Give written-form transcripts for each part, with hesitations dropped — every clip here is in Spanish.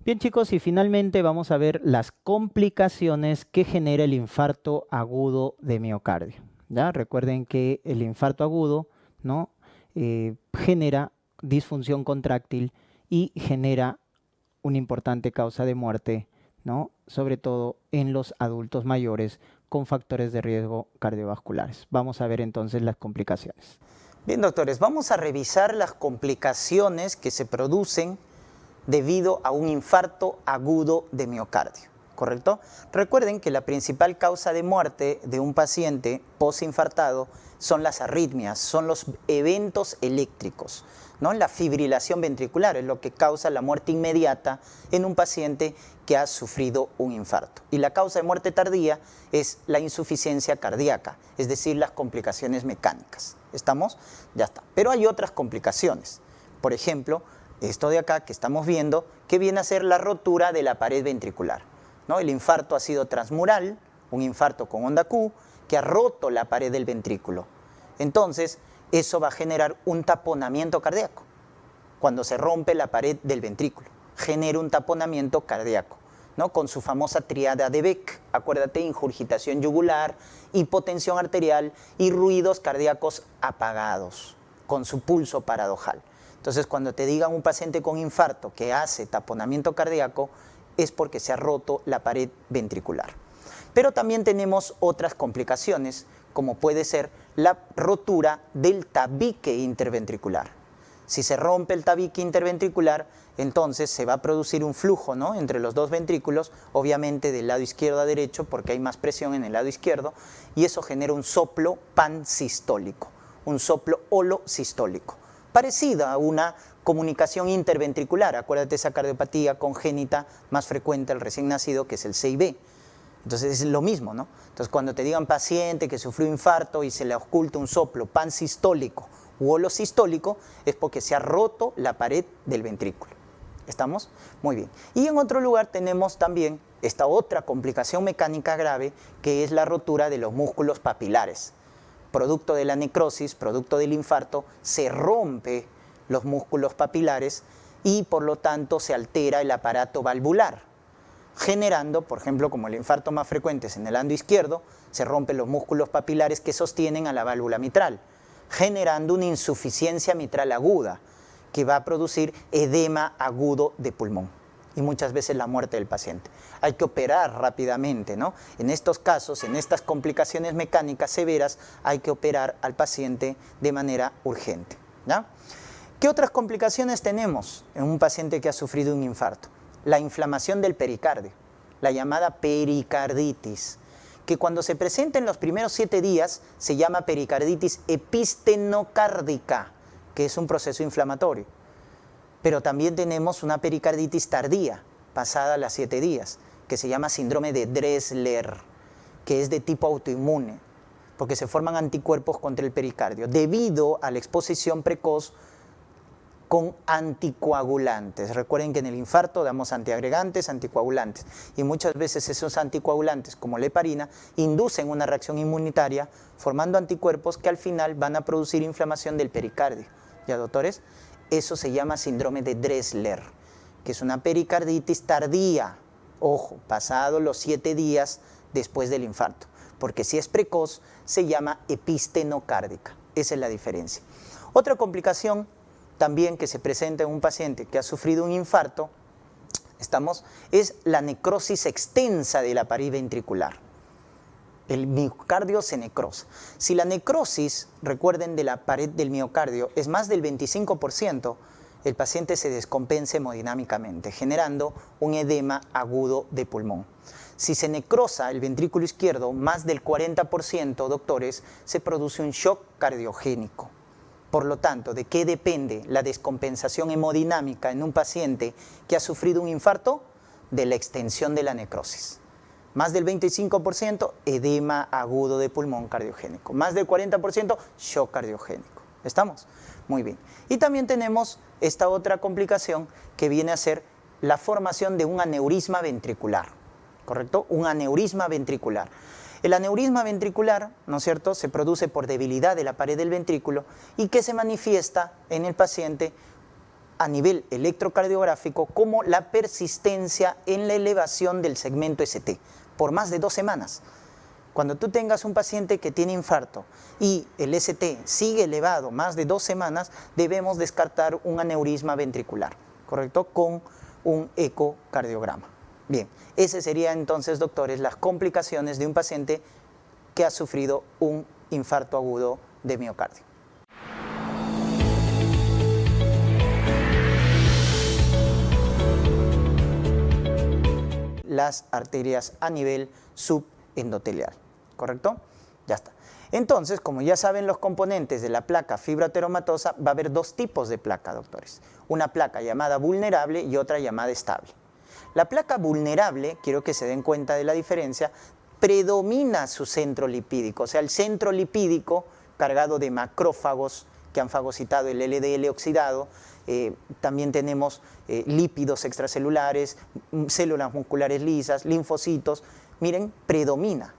Bien chicos, y finalmente vamos a ver las complicaciones que genera el infarto agudo de miocardio. ¿Ya? Recuerden que el infarto agudo, ¿no? Genera disfunción contráctil y genera una importante causa de muerte, ¿no? Sobre todo en los adultos mayores con factores de riesgo cardiovasculares. Vamos a ver entonces las complicaciones. Bien, doctores, vamos a revisar las complicaciones que se producen debido a un infarto agudo de miocardio, ¿correcto? Recuerden que la principal causa de muerte de un paciente postinfartado son las arritmias, son los eventos eléctricos, ¿no? La fibrilación ventricular es lo que causa la muerte inmediata en un paciente que ha sufrido un infarto. Y la causa de muerte tardía es la insuficiencia cardíaca, es decir, las complicaciones mecánicas. ¿Estamos? Ya está. Pero hay otras complicaciones. Por ejemplo, esto de acá que estamos viendo, que viene a ser la rotura de la pared ventricular, ¿no? El infarto ha sido transmural, un infarto con onda Q, que ha roto la pared del ventrículo. Entonces, eso va a generar un taponamiento cardíaco. Cuando se rompe la pared del ventrículo, genera un taponamiento cardíaco, ¿no? Con su famosa tríada de Beck. Acuérdate, ingurgitación yugular, hipotensión arterial y ruidos cardíacos apagados, con su pulso paradojal. Entonces, cuando te digan un paciente con infarto que hace taponamiento cardíaco, es porque se ha roto la pared ventricular. Pero también tenemos otras complicaciones, como puede ser la rotura del tabique interventricular. Si se rompe el tabique interventricular, entonces se va a producir un flujo, ¿no?, entre los dos ventrículos, obviamente del lado izquierdo a derecho, porque hay más presión en el lado izquierdo, y eso genera un soplo pansistólico, un soplo holosistólico, parecida a una comunicación interventricular. Acuérdate esa cardiopatía congénita más frecuente al recién nacido, que es el CIB. Entonces es lo mismo, ¿no? Entonces cuando te digan paciente que sufrió infarto y se le oculta un soplo pansistólico u holosistólico, es porque se ha roto la pared del ventrículo. ¿Estamos? Muy bien. Y en otro lugar tenemos también esta otra complicación mecánica grave, que es la rotura de los músculos papilares. Producto de la necrosis, producto del infarto, se rompe los músculos papilares y por lo tanto se altera el aparato valvular, generando, por ejemplo, como el infarto más frecuente es en el lado izquierdo, se rompen los músculos papilares que sostienen a la válvula mitral, generando una insuficiencia mitral aguda que va a producir edema agudo de pulmón y muchas veces la muerte del paciente. Hay que operar rápidamente, ¿no? En estos casos, en estas complicaciones mecánicas severas, hay que operar al paciente de manera urgente, ¿ya? ¿Qué otras complicaciones tenemos en un paciente que ha sufrido un infarto? La inflamación del pericardio, la llamada pericarditis, que cuando se presenta en los primeros 7 días se llama pericarditis epistenocárdica, que es un proceso inflamatorio. Pero también tenemos una pericarditis tardía, pasada las 7 días, que se llama síndrome de Dressler, que es de tipo autoinmune, porque se forman anticuerpos contra el pericardio, debido a la exposición precoz con anticoagulantes. Recuerden que en el infarto damos antiagregantes, anticoagulantes, y muchas veces esos anticoagulantes, como la heparina, inducen una reacción inmunitaria, formando anticuerpos que al final van a producir inflamación del pericardio. ¿Ya, doctores? Eso se llama síndrome de Dressler, que es una pericarditis tardía, ojo, pasado los 7 días después del infarto, porque si es precoz se llama epistenocárdica. Esa es la diferencia. Otra complicación también que se presenta en un paciente que ha sufrido un infarto, es la necrosis extensa de la pared ventricular. El miocardio se necrosa. Si la necrosis, recuerden, de la pared del miocardio es más del 25%, el paciente se descompensa hemodinámicamente, generando un edema agudo de pulmón. Si se necrosa el ventrículo izquierdo más del 40%, doctores, se produce un shock cardiogénico. Por lo tanto, ¿de qué depende la descompensación hemodinámica en un paciente que ha sufrido un infarto? De la extensión de la necrosis. Más del 25%, edema agudo de pulmón cardiogénico. Más del 40%, shock cardiogénico. ¿Estamos? Muy bien. Y también tenemos esta otra complicación que viene a ser la formación de un aneurisma ventricular. ¿Correcto? Un aneurisma ventricular. El aneurisma ventricular, ¿no es cierto?, se produce por debilidad de la pared del ventrículo y que se manifiesta en el paciente a nivel electrocardiográfico como la persistencia en la elevación del segmento ST por más de 2 semanas. Cuando tú tengas un paciente que tiene infarto y el ST sigue elevado más de 2 semanas, debemos descartar un aneurisma ventricular, ¿correcto? Con un ecocardiograma. Bien, ese sería entonces, doctores, las complicaciones de un paciente que ha sufrido un infarto agudo de miocardio. Las arterias a nivel subendotelial, ¿correcto? Ya está. Entonces, como ya saben los componentes de la placa fibroateromatosa, va a haber 2 tipos de placa, doctores. Una placa llamada vulnerable y otra llamada estable. La placa vulnerable, quiero que se den cuenta de la diferencia, predomina su centro lipídico, o sea, el centro lipídico cargado de macrófagos que han fagocitado el LDL oxidado. También tenemos lípidos extracelulares, células musculares lisas, linfocitos. Miren, predomina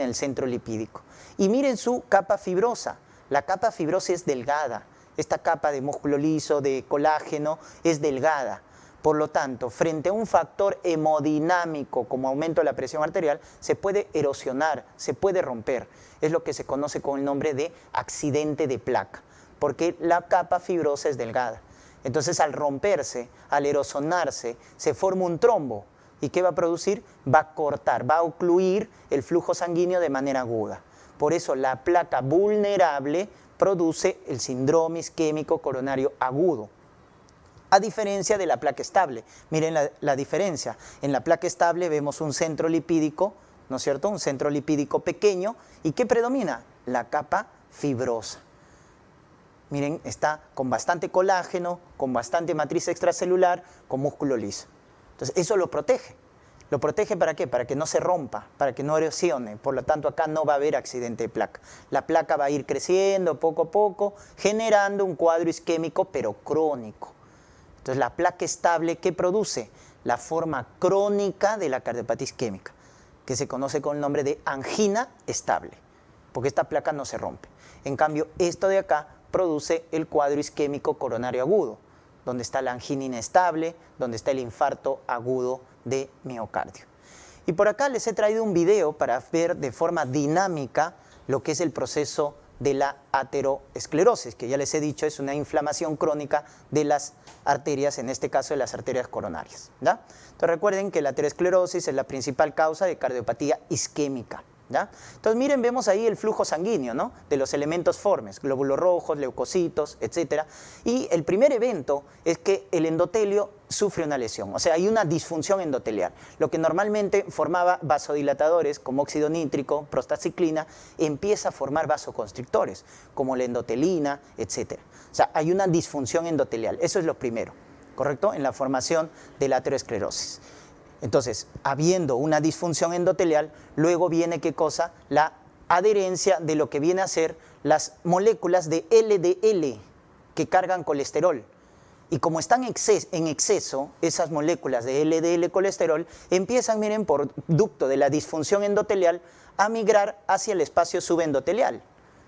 el centro lipídico. Y miren su capa fibrosa. La capa fibrosa es delgada. Esta capa de músculo liso, de colágeno, es delgada. Por lo tanto, frente a un factor hemodinámico como aumento de la presión arterial, se puede erosionar, se puede romper. Es lo que se conoce con el nombre de accidente de placa, porque la capa fibrosa es delgada. Entonces, al romperse, al erosionarse, se forma un trombo. ¿Y qué va a producir? Va a cortar, va a ocluir el flujo sanguíneo de manera aguda. Por eso, la placa vulnerable produce el síndrome isquémico coronario agudo, a diferencia de la placa estable. Miren la diferencia. En la placa estable vemos un centro lipídico, ¿no es cierto? Un centro lipídico pequeño. ¿Y qué predomina? La capa fibrosa. Miren, está con bastante colágeno, con bastante matriz extracelular, con músculo liso. Entonces, eso lo protege. ¿Lo protege para qué? Para que no se rompa, para que no erosione. Por lo tanto, acá no va a haber accidente de placa. La placa va a ir creciendo poco a poco, generando un cuadro isquémico, pero crónico. Entonces, la placa estable, ¿qué produce? La forma crónica de la cardiopatía isquémica, que se conoce con el nombre de angina estable, porque esta placa no se rompe. En cambio, esto de acá produce el cuadro isquémico coronario agudo, donde está la angina inestable, donde está el infarto agudo de miocardio. Y por acá les he traído un video para ver de forma dinámica lo que es el proceso de la ateroesclerosis, que ya les he dicho es una inflamación crónica de las arterias, en este caso de las arterias coronarias, ¿ya? Entonces recuerden que la aterosclerosis es la principal causa de cardiopatía isquémica, ¿ya? Entonces miren, vemos ahí el flujo sanguíneo, ¿no? De los elementos formes, glóbulos rojos, leucocitos, etc. Y el primer evento es que el endotelio sufre una lesión, o sea, hay una disfunción endotelial. Lo que normalmente formaba vasodilatadores como óxido nítrico, prostaciclina, empieza a formar vasoconstrictores como la endotelina, etc. O sea, hay una disfunción endotelial, eso es lo primero, ¿correcto? En la formación de la aterosclerosis. Entonces, habiendo una disfunción endotelial, luego viene, ¿qué cosa? La adherencia de lo que viene a ser las moléculas de LDL que cargan colesterol. Y como están en exceso, esas moléculas de LDL colesterol empiezan, miren, por ducto de la disfunción endotelial, a migrar hacia el espacio subendotelial,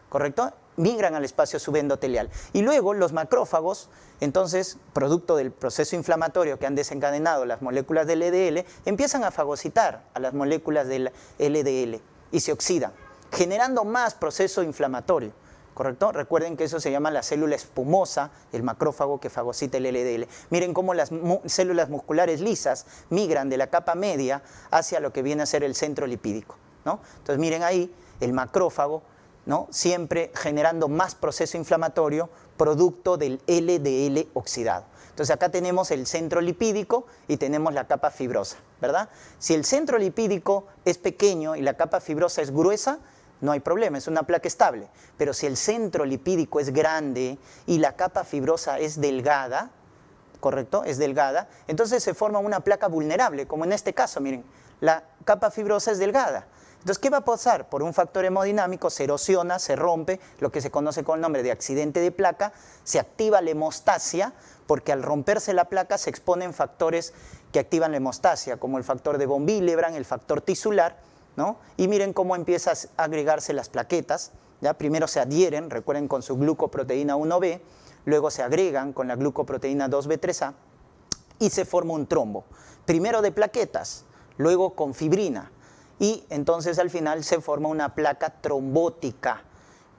¿correcto? Migran al espacio subendotelial. Y luego los macrófagos, entonces, producto del proceso inflamatorio que han desencadenado las moléculas del LDL, empiezan a fagocitar a las moléculas del LDL y se oxidan, generando más proceso inflamatorio, ¿correcto? Recuerden que eso se llama la célula espumosa, el macrófago que fagocita el LDL. Miren cómo las células musculares lisas migran de la capa media hacia lo que viene a ser el centro lipídico, ¿no? Entonces miren ahí el macrófago, ¿no? Siempre generando más proceso inflamatorio producto del LDL oxidado. Entonces acá tenemos el centro lipídico y tenemos la capa fibrosa, ¿verdad? Si el centro lipídico es pequeño y la capa fibrosa es gruesa, no hay problema, es una placa estable. Pero si el centro lipídico es grande y la capa fibrosa es delgada, ¿correcto? Es delgada, entonces se forma una placa vulnerable, como en este caso, miren, la capa fibrosa es delgada. Entonces, ¿qué va a pasar? Por un factor hemodinámico se erosiona, se rompe, lo que se conoce con el nombre de accidente de placa, se activa la hemostasia, porque al romperse la placa se exponen factores que activan la hemostasia, como el factor de von Willebrand, el factor tisular, ¿no? Y miren cómo empiezan a agregarse las plaquetas, ¿ya? Primero se adhieren, recuerden, con su glucoproteína 1B, luego se agregan con la glucoproteína 2B3A y se forma un trombo. Primero de plaquetas, luego con fibrina y entonces al final se forma una placa trombótica,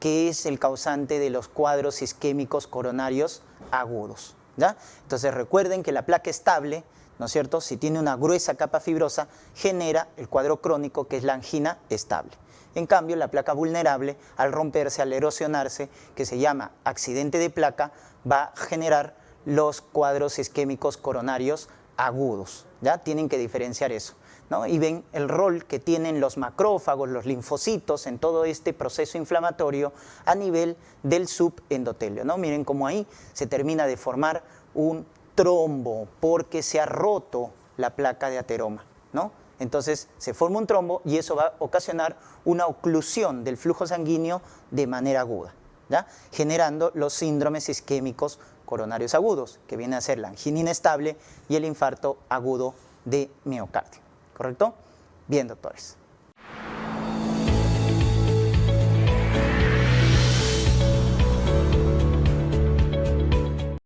que es el causante de los cuadros isquémicos coronarios agudos, ¿ya? Entonces recuerden que la placa estable, ¿no es cierto?, si tiene una gruesa capa fibrosa, genera el cuadro crónico, que es la angina estable. En cambio, la placa vulnerable, al romperse, al erosionarse, que se llama accidente de placa, va a generar los cuadros isquémicos coronarios agudos, ¿ya? Tienen que diferenciar eso, ¿no? Y ven el rol que tienen los macrófagos, los linfocitos en todo este proceso inflamatorio a nivel del subendotelio, ¿no? Miren cómo ahí se termina de formar un trombo porque se ha roto la placa de ateroma, ¿no? Entonces se forma un trombo y eso va a ocasionar una oclusión del flujo sanguíneo de manera aguda, ¿ya? Generando los síndromes isquémicos coronarios agudos, que viene a ser la angina inestable y el infarto agudo de miocardio. ¿Correcto? Bien, doctores.